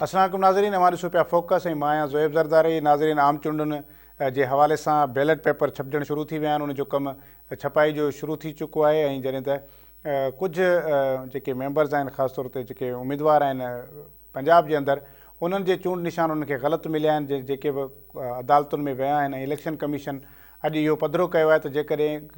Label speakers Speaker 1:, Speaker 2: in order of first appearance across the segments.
Speaker 1: السلام علیکم ناظرین، ہمارے شو پہ فوکس ہے ماں زویب زرداری. ناظرین عام چونڈن کے حوالے سے بیلٹ پیپر چھپجن شروع تھی ویا ان جو کم چھپائی جو شروع تھی چکو ہے. جن کچھ جو ممبرز ہیں خاص طور پر جو امیدوار ہیں پنجاب کے اندر انہوں کے چونڈ نشان ان کے غلط ملیا ہیں جو عدالتن میں ویا ہیں. الیکشن کمیشن اج یہ پدرو کیا ہے تو جے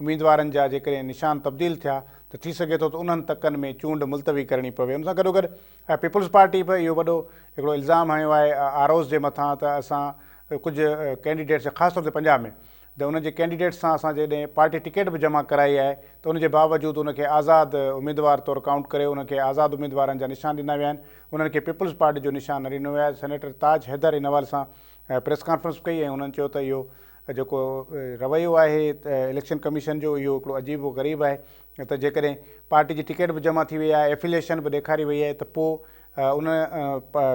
Speaker 1: امیدوارن جا جے نشان تبدیل تھیا تو تھی سکے تو انہن تکن میں چونڈ ملتوی کرنی پوے. ان سے گڈو گڈ پیپلز پارٹی پہ یہ وڈو ایکڑو الزام ہنو ہے آروز کے متھاں تو اساں کچھ کینڈیڈیٹس خاص طور سے پنجاب میں تو ان کے کینڈیڈیٹس سے اساں جڈیں پارٹی ٹکٹ بھی جمع کرائی ہے تو ان کے باوجود ان کے آزاد امیدوار طور کاؤنٹ کرے ان کے آزاد امیدوارن جا نشان ڈنا ویا ان کے پیپلز پارٹی جو نشان نہ ڈنو ویا. سینیٹر تاج حیدر ان حوالے سے پریس کانفرنس کئی ہے. انہوں چیو تو یہ جو رویو ہے الیکشن کمیشن جو یہ ایک عجیب و غریب ہے تو جے پارٹی کی ٹکٹ بھی جمع تھی وئی ہے ایفیلیشن بھی ڈیکھاری وئی ہے تو پوء ان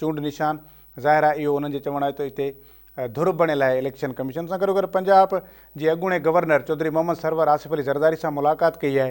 Speaker 1: چونڈ نشان ظاہر ہے یہ ان کے چوڻ ہے تو اتنے دھر بنل ہے الیکشن کمیشن سے. گڈو گڈ پنجاب کے اڳوڻے گورنر چودھری محمد سرور آصف علی زرداری سے ملاقات کی ہے.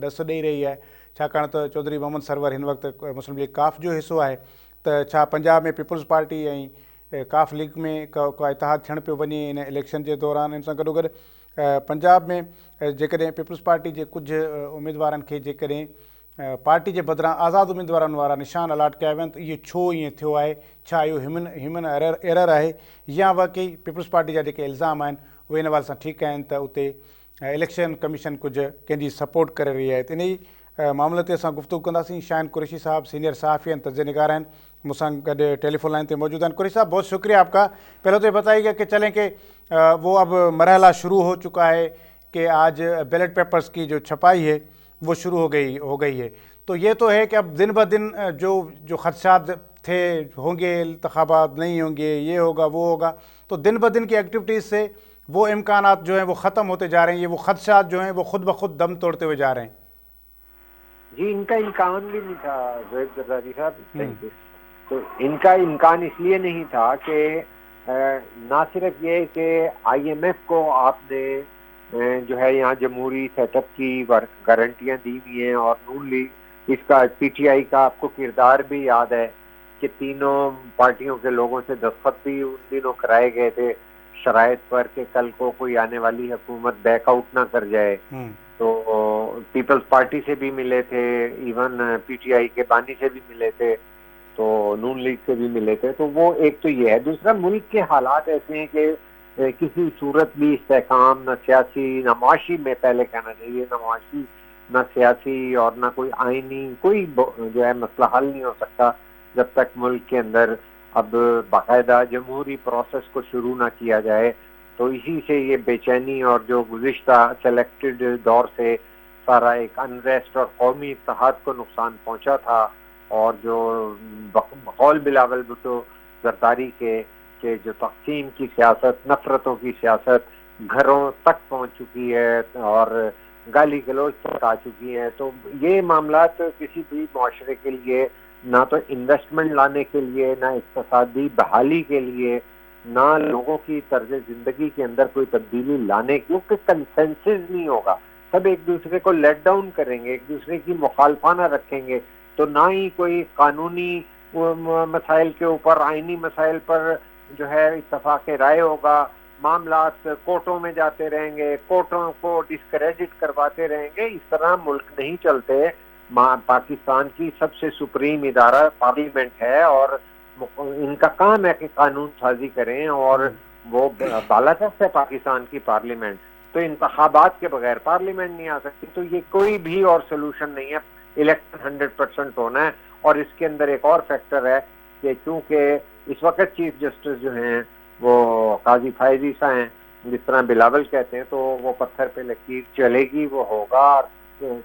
Speaker 1: ڈس ڈئی رہی ہے چھاکاڻ تو چودھری محمد سرور ہن وقت مسلم لیگ کاف جو حصو ہے تو چھا پنجاب میں پیپلز پارٹی کاف لیگ میں کا اتحاد تھیڻ پہ ونے ان الیکشن کے دوران. ان سے گڈو گڈ پنجاب میں جے پیپلز پارٹی کے کچھ امیدوارن کے جے پارٹی کے بدراں آزاد امیدوارن وارا نشان الاٹ کیا ون تو یہ چھو یہ تھو ہے. چھا یہ ہیومن ایرر ہے یا واقعی پیپلز پارٹی جا جے الزام ہیں وہ ان حوالے سے ٹھیک ہیں تو اتنے الیکشن کمیشن کچھ کنجی سپورٹ کر رہی ہے. ان معاملے تے اساں گفتگو کنداسیں. شاہین قریشی صاحب سینئر صحافی ہیں تجزیہ نگار ہیں مجھ گڈ ٹیلی فون لائن تے موجود ہیں. قریشی صاحب بہت شکریہ آپ کا. پہلے تو یہ بتائیے گا کہ چلیں کہ وہ اب مرحلہ شروع ہو چکا ہے کہ آج بیلٹ پیپرز کی جو چھپائی ہے وہ شروع ہو گئی ہے تو یہ تو ہے کہ اب دن بدن جو خدشات تھے ہوں گے انتخابات نہیں ہوں گے یہ ہوگا وہ ہوگا تو دن بدن کی ایکٹیویٹیز سے وہ امکانات جو ہیں وہ ختم ہوتے جا رہے ہیں. یہ وہ خدشات جو ہیں وہ خود بخود دم توڑتے ہوئے جا رہے ہیں.
Speaker 2: جی ان کا امکان بھی نہیں تھا زویب زرداری صاحب. تو ان کا امکان اس لیے نہیں تھا کہ نہ صرف یہ کہ آئی ایم ایف کو آپ نے جو ہے یہاں جمہوری سیٹ اپ کی گارنٹیاں دی ہوئی ہیں اور نون لیگ اس کا پی ٹی آئی کا آپ کو کردار بھی یاد ہے کہ تینوں پارٹیوں کے لوگوں سے دستخط بھی ان دنوں کرائے گئے تھے شرائط پر کہ کل کو کوئی آنے والی حکومت بیک آؤٹ نہ کر جائے. تو پیپلز پارٹی سے بھی ملے تھے, ایون پی ٹی آئی کے بانی سے بھی ملے تھے, تو نون لیگ سے بھی ملے تھے. تو وہ ایک تو یہ ہے. دوسرا ملک کے حالات ایسے ہیں کہ کسی صورت بھی استحکام نہ سیاسی نہ معاشی میں پہلے کہنا چاہیے نہ معاشی نہ سیاسی اور نہ کوئی آئینی کوئی جو ہے مسئلہ حل نہیں ہو سکتا جب تک ملک کے اندر اب باقاعدہ جمہوری پروسیس کو شروع نہ کیا جائے. تو اسی سے یہ بے چینی اور جو گزشتہ سلیکٹڈ دور سے سارا ایک انریسٹ اور قومی اتحاد کو نقصان پہنچا تھا اور جو بقول بلاول بھٹو زرداری کے کہ جو تقسیم کی سیاست نفرتوں کی سیاست گھروں تک پہنچ چکی ہے اور گالی گلوچ تک آ چکی ہے. تو یہ معاملات کسی بھی معاشرے کے لیے نہ تو انویسٹمنٹ لانے کے لیے نہ اقتصادی بحالی کے لیے نہ لوگوں کی طرز زندگی کے اندر کوئی تبدیلی لانے کیونکہ کنسنسس نہیں ہوگا. سب ایک دوسرے کو لیٹ ڈاؤن کریں گے, ایک دوسرے کی مخالفانہ رکھیں گے تو نہ ہی کوئی قانونی مسائل کے اوپر آئینی مسائل پر جو ہے اتفاق رائے ہوگا. معاملات کورٹوں میں جاتے رہیں گے, کورٹوں کو ڈسکریڈٹ کرواتے رہیں گے. اس طرح ملک نہیں چلتے. پاکستان کی سب سے سپریم ادارہ پارلیمنٹ ہے اور ان کا کام ہے کہ قانون سازی کریں اور وہ بالادست ہے پاکستان کی پارلیمنٹ. تو انتخابات کے بغیر پارلیمنٹ نہیں آ سکتی. تو یہ کوئی بھی اور سلوشن نہیں ہے. الیکشن 100% ہونا ہے. اور اس کے اندر ایک اور فیکٹر ہے کہ چونکہ اس وقت چیف جسٹس جو ہیں وہ قاضی فائز عیسیٰ ہیں, جس طرح بلاول کہتے ہیں, تو وہ پتھر پہ لکیر چلے گی, وہ ہوگا.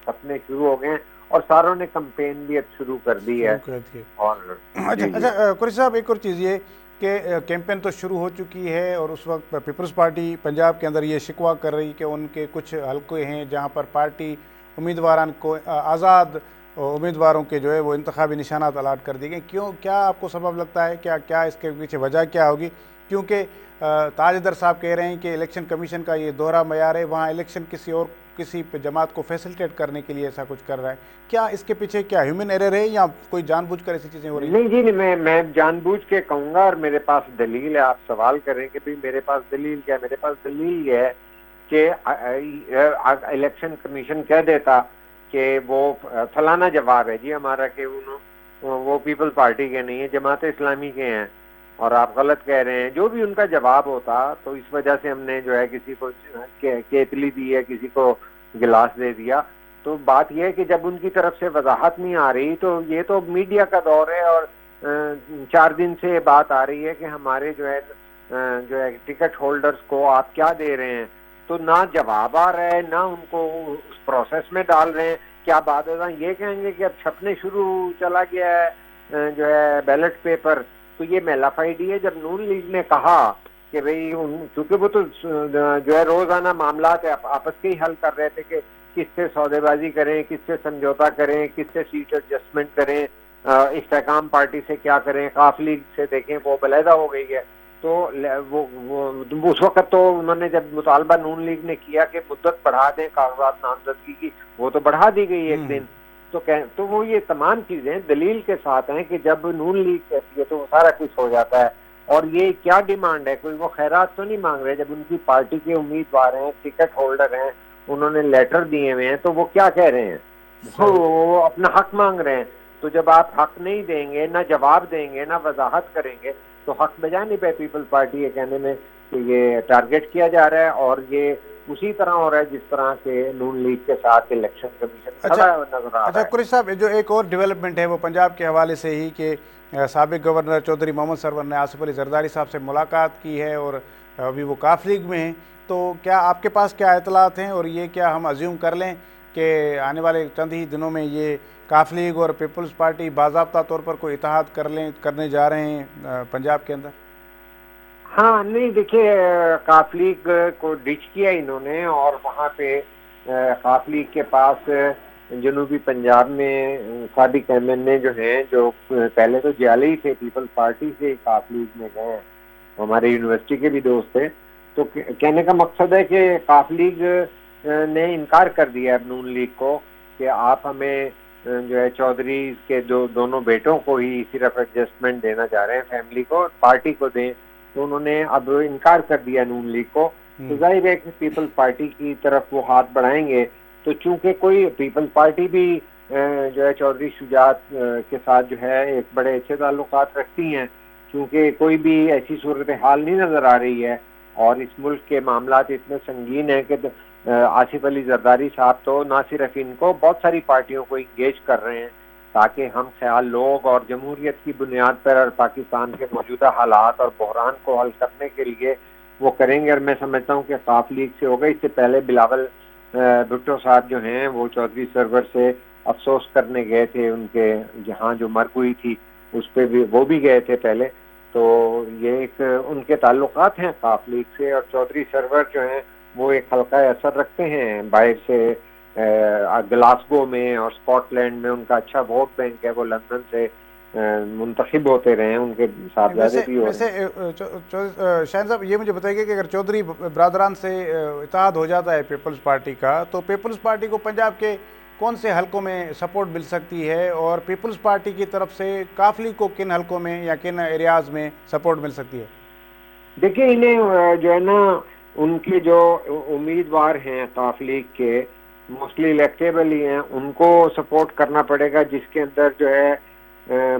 Speaker 2: سپنے شروع ہو گئے اور ساروں نے کمپین بھی اب شروع کر دی ہے. اور
Speaker 1: اچھا قریشی صاحب ایک اور چیز یہ کہ کیمپین تو شروع ہو چکی ہے اور اس وقت پیپلز پارٹی پنجاب کے اندر یہ شکوہ کر رہی کہ ان کے کچھ حلقے ہیں جہاں پر پارٹی امیدواران کو آزاد امیدواروں کے جو ہے وہ انتخابی نشانات الاٹ کر دی گئے. کیا آپ کو سبب لگتا ہے کیا اس کے پیچھے وجہ کیا ہوگی؟ کیونکہ تاجدر صاحب کہہ رہے ہیں کہ الیکشن کمیشن کا یہ دوہرا معیار ہے، وہاں الیکشن کسی جماعت کو فیسلٹیٹ کرنے کے لیے ایسا کچھ کر رہا ہے. کیا اس کے پیچھے کیا ہیومن ایرر ہے یا کوئی جان بوجھ کر ایسی چیزیں ہو رہی ہیں؟
Speaker 2: نہیں جی، میں جان بوجھ کے کہوں گا، اور میرے پاس دلیل ہے. آپ سوال کریں کہ بھئی میرے پاس دلیل کیا ہے؟ میرے پاس دلیل یہ ہے کہ الیکشن کمیشن کہہ دیتا کہ وہ فلانا جواب ہے جی ہمارا کہ وہ پیپل پارٹی کے نہیں ہیں، جماعت اسلامی کے ہیں، اور آپ غلط کہہ رہے ہیں. جو بھی ان کا جواب ہوتا، تو اس وجہ سے ہم نے جو ہے کسی کو کیتلی دی ہے، کسی کو گلاس دے دیا. تو بات یہ ہے کہ جب ان کی طرف سے وضاحت نہیں آ رہی، تو یہ تو میڈیا کا دور ہے، اور 4 دن سے بات آ رہی ہے کہ ہمارے جو ہے ٹکٹ ہولڈرز کو آپ کیا دے رہے ہیں. تو نہ جواب آ رہا ہے، نہ ان کو اس پروسیس میں ڈال رہے ہیں. کیا بات ہے، یہ کہیں گے کہ اب چھپنے شروع چلا گیا ہے جو ہے بیلٹ پیپر. تو یہ میلافائڈی ہے. جب نون لیگ نے کہا کہ بھئی چونکہ وہ تو جو ہے روزانہ معاملات آپس کے ہی حل کر رہے تھے کہ کس سے سودے بازی کریں، کس سے سمجھوتا کریں، کس سے سیٹ ایڈجسٹمنٹ کریں، استحکام پارٹی سے کیا کریں، قاف لیگ سے دیکھیں وہ علیحدہ ہو گئی ہے. تو اس وقت تو انہوں نے جب مطالبہ نون لیگ نے کیا کہ مدت بڑھا دیں کاغذات نامزدگی کی، وہ تو بڑھا دی گئی ایک دن. تو وہ یہ تمام چیزیں دلیل کے ساتھ ہیں کہ جب نون لیگ کہتی ہے تو وہ سارا کچھ ہو جاتا ہے. اور یہ کیا ڈیمانڈ ہے؟ کوئی وہ خیرات تو نہیں مانگ رہے. جب ان کی پارٹی کے امیدوار ہیں، ٹکٹ ہولڈر ہیں، انہوں نے لیٹر دیے ہوئے ہیں، تو وہ کیا کہہ رہے ہیں؟ وہ اپنا حق مانگ رہے ہیں. تو جب آپ حق نہیں دیں گے، نہ جواب دیں گے، نہ وضاحت کریں گے، تو حق بجا نہیں پہ پیپل پارٹی یہ کہنے میں کہ یہ ٹارگٹ کیا جا رہا ہے. اور یہ اسی طرح ہو رہا ہے جس طرح کے نون لیگ کے ساتھ الیکشن کمیشن کھڑا نظر آ رہا ہے.
Speaker 1: قریشی صاحب، جو ایک اور ڈیولپمنٹ ہے وہ پنجاب کے حوالے سے ہی کہ سابق گورنر چودھری محمد سرور نے آصف علی زرداری صاحب سے ملاقات کی ہے اور ابھی وہ قاف لیگ میں ہیں. تو کیا آپ کے پاس کیا اطلاعات ہیں، اور یہ کیا ہم ازیوم کر لیں کہ آنے والے چند ہی دنوں میں یہ قاف لیگ اور پیپلز پارٹی باضابطہ طور پر کوئی اتحاد کرنے جا رہے ہیں پنجاب کے اندر؟
Speaker 2: ہاں نہیں، دیکھیے قاف لیگ کو ڈچ کیا انہوں نے، اور وہاں پہ قاف لیگ کے پاس جنوبی پنجاب میں سابق ایم این اے جو ہیں، جو پہلے تو جعلی ہی تھے، پیپل پارٹی سے قاف لیگ میں گئے، ہمارے یونیورسٹی کے بھی دوست تھے. تو کہنے کا مقصد ہے کہ قاف لیگ نے انکار کر دیا ہے نون لیگ کو کہ آپ ہمیں جو ہے چودھری کے دونوں بیٹوں کو ہی صرف ایڈجسٹمنٹ دینا چاہ رہے ہیں، فیملی کو، پارٹی کو دیں. تو انہوں نے اب انکار کر دیا نون لیگ کو. تو ظاہر ہے کہ پیپل پارٹی کی طرف وہ ہاتھ بڑھائیں گے. تو چونکہ کوئی پیپل پارٹی بھی جو ہے چودھری شجاعت کے ساتھ جو ہے ایک بڑے اچھے تعلقات رکھتی ہیں، چونکہ کوئی بھی ایسی صورتحال نہیں نظر آ رہی ہے، اور اس ملک کے معاملات اتنے سنگین ہیں کہ آصف علی زرداری صاحب تو نہ صرف ان کو، بہت ساری پارٹیوں کو انگیج کر رہے ہیں تاکہ ہم خیال لوگ اور جمہوریت کی بنیاد پر اور پاکستان کے موجودہ حالات اور بحران کو حل کرنے کے لیے وہ کریں گے. اور میں سمجھتا ہوں کہ قاف لیگ سے ہوگا. اس سے پہلے بلاول بھٹو صاحب جو ہیں وہ چودھری سرور سے افسوس کرنے گئے تھے، ان کے جہاں جو مرگ ہوئی تھی اس پہ بھی وہ بھی گئے تھے پہلے. تو یہ ایک ان کے تعلقات ہیں قاف لیگ سے. اور چودھری سرور جو ہیں وہ ایک حلقہ اثر رکھتے ہیں باہر سے، گلاسگو میں اور اسکاٹ لینڈ میں ان کا اچھا ووٹ بینک ہے. وہ لندن سے منتخب ہوتے رہے ہیں، ان کے صاحبزادے بھی ہو رہے ہیں.
Speaker 1: شاہین صاحب، یہ مجھے بتائیے کہ اگر چودھری برادران سے اتحاد ہو جاتا ہے پیپلز پارٹی کا، تو پیپلز پارٹی کو پنجاب کے کون سے حلقوں میں سپورٹ مل سکتی ہے، اور پیپلز پارٹی کی طرف سے قاف لیگ کو کن حلقوں میں یا کن ایریاز میں سپورٹ مل سکتی ہے؟
Speaker 2: دیکھیں انہیں جو ہے نا ان کے جو امیدوار ہیں قاف لیگ کے موسٹلی الیکٹیبل ہی ہیں، ان کو سپورٹ کرنا پڑے گا. جس کے اندر جو ہے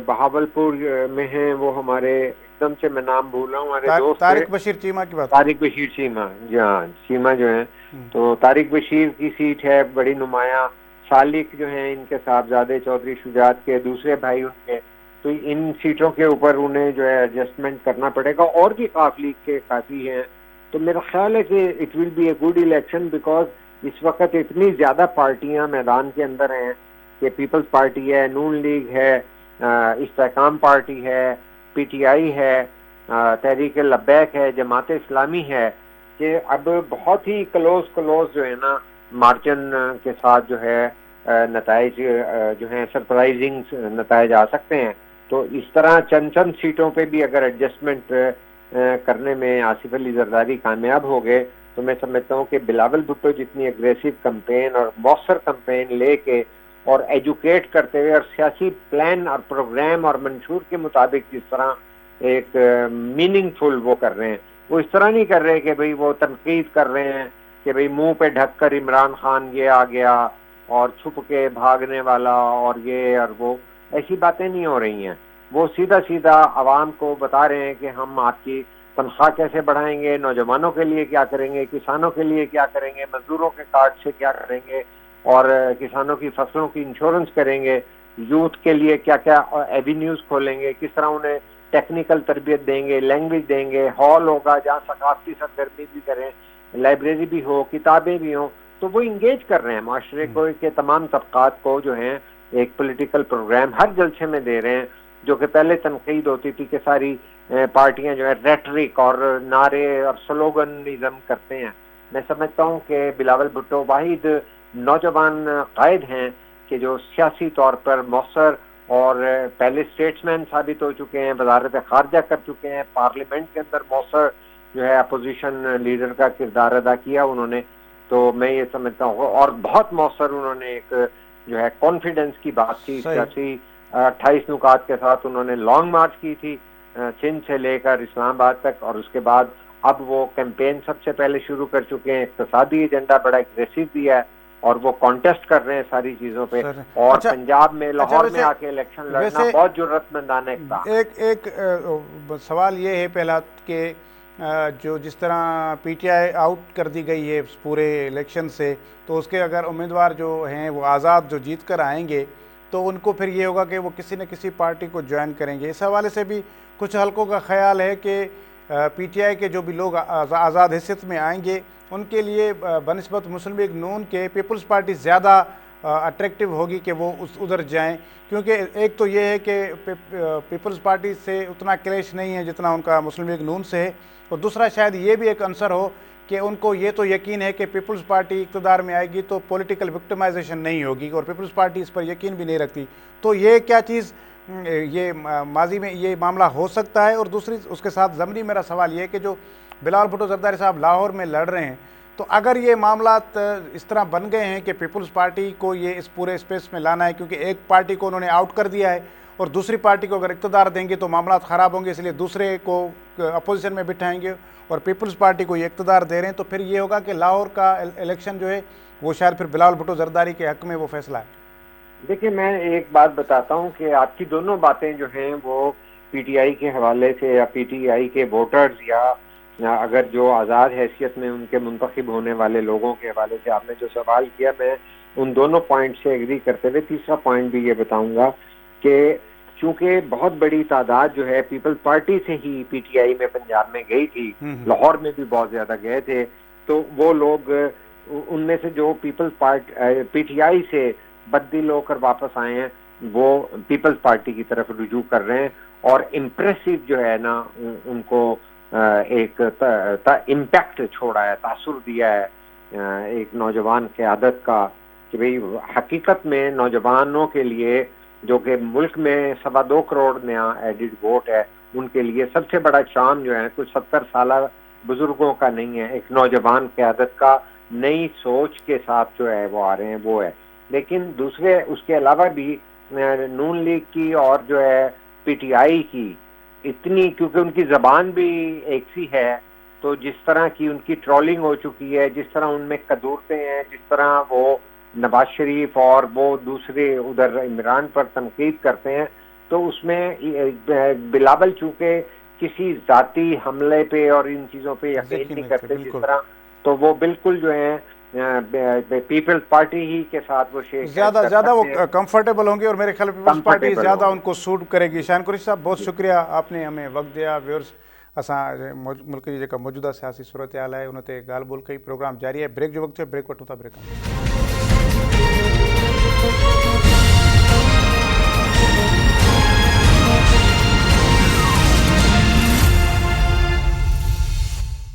Speaker 2: بہاولپور میں ہیں وہ ہمارے، ایک دم سے میں نام بھول رہا ہوں، ہمارے دوست
Speaker 1: طارق بشیر چیمہ کی بات،
Speaker 2: طارق بشیر چیمہ، جی ہاں چیمہ جو ہیں. تو طارق بشیر کی سیٹ ہے بڑی نمایاں. سالک جو ہیں ان کے صاحبزادے چودھری شجاعت کے دوسرے بھائی ان کے. تو ان سیٹوں کے اوپر انہیں جو ہے ایڈجسٹمنٹ کرنا پڑے گا. اور بھی قاف لیگ کے کافی ہیں. تو میرا خیال ہے کہ it will be a good election, because اس وقت اتنی زیادہ پارٹیاں میدان کے اندر ہیں کہ پیپلز پارٹی ہے، نون لیگ ہے، استحکام پارٹی ہے، پی ٹی آئی ہے، تحریک لبیک ہے، جماعت اسلامی ہے، کہ اب بہت ہی کلوز جو ہے نا مارجن کے ساتھ جو ہے نتائج جو ہیں سرپرائزنگ نتائج آ سکتے ہیں. تو اس طرح چند سیٹوں پہ بھی اگر ایڈجسٹمنٹ کرنے میں آصف علی زرداری کامیاب ہو گئے تو میں سمجھتا ہوں کہ بلاول بھٹو جتنی اگریسو کمپین اور مؤثر کمپین لے کے اور ایجوکیٹ کرتے ہوئے اور سیاسی پلان اور پروگرام اور منشور کے مطابق جس طرح ایک میننگ فل وہ کر رہے ہیں، وہ اس طرح نہیں کر رہے کہ بھئی وہ تنقید کر رہے ہیں کہ بھئی منہ پہ ڈھک کر عمران خان یہ آ گیا اور چھپ کے بھاگنے والا اور یہ اور وہ، ایسی باتیں نہیں ہو رہی ہیں. وہ سیدھا سیدھا عوام کو بتا رہے ہیں کہ ہم آپ کی تنخواہ کیسے بڑھائیں گے، نوجوانوں کے لیے کیا کریں گے، کسانوں کے لیے کیا کریں گے، مزدوروں کے کارڈ سے کیا کریں گے اور کسانوں کی فصلوں کی انشورنس کریں گے، یوتھ کے لیے کیا کیا ایوینیوز کھولیں گے، کس طرح انہیں ٹیکنیکل تربیت دیں گے، لینگویج دیں گے، ہال ہوگا جہاں ثقافتی سرگرمی بھی کریں، لائبریری بھی ہو، کتابیں بھی ہوں. تو وہ انگیج کر رہے ہیں معاشرے کو کے تمام طبقات کو جو ہیں ایک پولیٹیکل پروگرام ہر جلسے میں دے رہے ہیں، جو کہ پہلے تنقید ہوتی تھی کہ ساری پارٹیاں جو ہے ریٹرک اور نعرے اور سلوگنزم کرتے ہیں. میں سمجھتا ہوں کہ بلاول بھٹو واحد نوجوان قائد ہیں کہ جو سیاسی طور پر مؤثر اور پہلے اسٹیٹس مین ثابت ہو چکے ہیں، وزارت خارجہ کر چکے ہیں، پارلیمنٹ کے اندر مؤثر جو ہے اپوزیشن لیڈر کا کردار ادا کیا انہوں نے. تو میں یہ سمجھتا ہوں اور بہت مؤثر انہوں نے ایک جو ہے کانفیڈنس کی بات تھی سیاسی 28 نکات کے ساتھ انہوں نے لانگ مارچ کی تھی سندھ سے لے کر اسلام آباد تک، اور اس کے بعد اب وہ کیمپین سب سے پہلے شروع کر چکے ہیں، اقتصادی ایجنڈا بڑا اگریسو دیا ہے اور وہ کانٹیسٹ کر رہے ہیں ساری چیزوں پہ. اور پنجاب میں لاہور میں آ کے الیکشن لڑنا بہت جرأت مندانہ اقدام.
Speaker 1: ایک سوال یہ ہے پہلا کہ جو جس طرح پی ٹی آئی آؤٹ کر دی گئی ہے پورے الیکشن سے، تو اس کے اگر امیدوار جو ہیں وہ آزاد جو جیت کر آئیں گے تو ان کو پھر یہ ہوگا کہ وہ کسی نہ کسی پارٹی کو جوائن کریں گے. اس حوالے سے بھی کچھ حلقوں کا خیال ہے کہ پی ٹی آئی کے جو بھی لوگ آزاد حیثیت میں آئیں گے ان کے لیے بنسبت مسلم لیگ نون کے پیپلز پارٹی زیادہ اٹریکٹیو ہوگی کہ وہ ادھر جائیں، کیونکہ ایک تو یہ ہے کہ پیپلز پارٹی سے اتنا کلیش نہیں ہے جتنا ان کا مسلم لیگ نون سے ہے، اور دوسرا شاید یہ بھی ایک عنصر ہو کہ ان کو یہ تو یقین ہے کہ پیپلز پارٹی اقتدار میں آئے گی تو پولیٹیکل وکٹمائزیشن نہیں ہوگی، اور پیپلز پارٹی اس پر یقین بھی نہیں رکھتی. تو یہ کیا چیز یہ ماضی میں یہ معاملہ ہو سکتا ہے؟ اور دوسری اس کے ساتھ ضمنی میرا سوال یہ ہے کہ جو بلاول بھٹو زرداری صاحب لاہور میں لڑ رہے ہیں، تو اگر یہ معاملات اس طرح بن گئے ہیں کہ پیپلز پارٹی کو یہ اس پورے اسپیس میں لانا ہے، کیونکہ ایک پارٹی کو انہوں نے آؤٹ کر دیا ہے اور دوسری پارٹی کو اگر اقتدار دیں گے تو معاملات خراب ہوں گے، اس لیے دوسرے کو اپوزیشن میں بٹھائیں گے اور پیپلز پارٹی کو یہ اقتدار دے رہے ہیں، تو پھر یہ ہوگا کہ لاہور کا الیکشن جو ہے وہ شاید پھر بلاول بھٹو زرداری کے حق میں وہ فیصلہ ہے.
Speaker 2: دیکھیں میں ایک بات بتاتا ہوں کہ آپ کی دونوں باتیں جو ہیں وہ پی ٹی آئی کے حوالے سے یا پی ٹی آئی کے ووٹرز یا اگر جو آزاد حیثیت میں ان کے منتخب ہونے والے لوگوں کے حوالے سے آپ نے جو سوال کیا، میں ان دونوں پوائنٹ سے ایگری کرتے ہوئے تیسرا پوائنٹ بھی یہ بتاؤں گا کہ چونکہ بہت بڑی تعداد جو ہے پیپلز پارٹی سے ہی پی ٹی آئی میں پنجاب میں گئی تھی، لاہور میں بھی بہت زیادہ گئے تھے، تو وہ لوگ ان میں سے جو peoples party P T I سے بددل ہو کر واپس آئے ہیں وہ پیپلز پارٹی کی طرف رجوع کر رہے ہیں، اور امپریسو جو ہے نا ان کو ایک امپیکٹ چھوڑا ہے، تاثر دیا ہے ایک نوجوان قیادت کا کہ بھئی حقیقت میں نوجوانوں کے لیے جو کہ ملک میں 2.25 کروڑ نیا ایڈڈ ووٹ ہے، ان کے لیے سب سے بڑا چام جو ہے کچھ 70 سالہ بزرگوں کا نہیں ہے، ایک نوجوان قیادت کا نئی سوچ کے ساتھ جو ہے وہ آ رہے ہیں وہ ہے. لیکن دوسرے اس کے علاوہ بھی نون لیگ کی اور جو ہے پی ٹی آئی کی اتنی، کیونکہ ان کی زبان بھی ایک سی ہے، تو جس طرح کی ان کی ٹرولنگ ہو چکی ہے، جس طرح ان میں قدورتے ہیں، جس طرح وہ نواز شریف اور وہ دوسرے ادھر عمران پر تنقید کرتے ہیں، تو اس میں بلاول چونکہ کسی ذاتی حملے پہ اور ان چیزوں پہ یقین نہیں کرتے جس طرح، تو وہ بالکل جو ہے پیپلز پارٹی ہی کے ساتھ وہ
Speaker 1: زیادہ وہ کمفرٹیبل ہوں گے، اور میرے خیال پیپلز پارٹی زیادہ ان کو سوٹ کرے گی. شاہین قریشی صاحب بہت شکریہ، آپ نے ہمیں وقت دیا. ویورز اساں ملک کی جو موجودہ سیاسی صورتحال ہے انہوں تے گال بول کئی پروگرام جاری ہے. بریک جو وقت ہے بریک وٹھوں تا بریک